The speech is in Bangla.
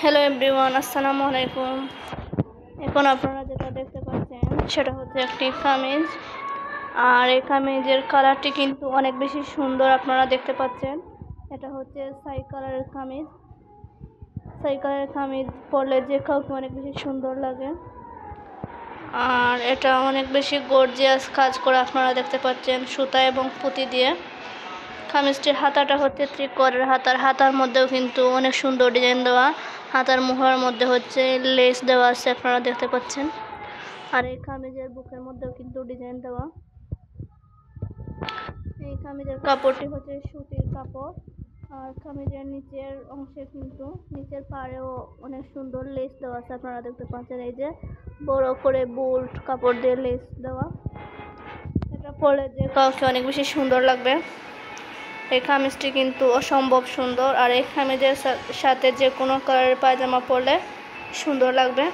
হ্যালো এভরিওয়ান, আসসালামু আলাইকুম। এখন আপনারা যেটা দেখতে পাচ্ছেন সেটা হচ্ছে একটি কামিজ। আর এই কামিজের কালারটি কিন্তু অনেক বেশি সুন্দর, আপনারা দেখতে পাচ্ছেন। এটা হচ্ছে ছাই কালারের কামিজ। ছাই কালারের কামিজ পরলে যে কাউকে অনেক বেশি সুন্দর লাগে। আর এটা অনেক বেশি গর্জিয়াস কাজ করা, আপনারা দেখতে পাচ্ছেন, সুতা এবং পুঁতি দিয়ে। কামিজটির হাতাটা হচ্ছে ত্রিকোণের হাতার মধ্যেও কিন্তু অনেক সুন্দর ডিজাইন দেওয়া। হাতার মুহুরার মধ্যে হচ্ছে লেস দেওয়া আছে, আপনারা দেখতে পাচ্ছেন। আর এই কামিজের বুকের মধ্যেও কিন্তু ডিজাইন দেওয়া। এই কামিজের কাপড়টি হচ্ছে সুতির কাপড়। আর কামিজের নিচের অংশে কিন্তু নিচের পাড়েও অনেক সুন্দর লেস দেওয়া আছে, আপনারা দেখতে পাচ্ছেন। এই যে বড় করে বোল্ট কাপড় দিয়ে লেস দেওয়া, এটা পরলে যে কাউকে অনেক বেশি সুন্দর লাগবে। এই কামিজটি কিন্তু অসম্ভব সুন্দর। আর এই কামিজের সাথে যে কোনো কালারের পায়জামা পরলে সুন্দর লাগবে।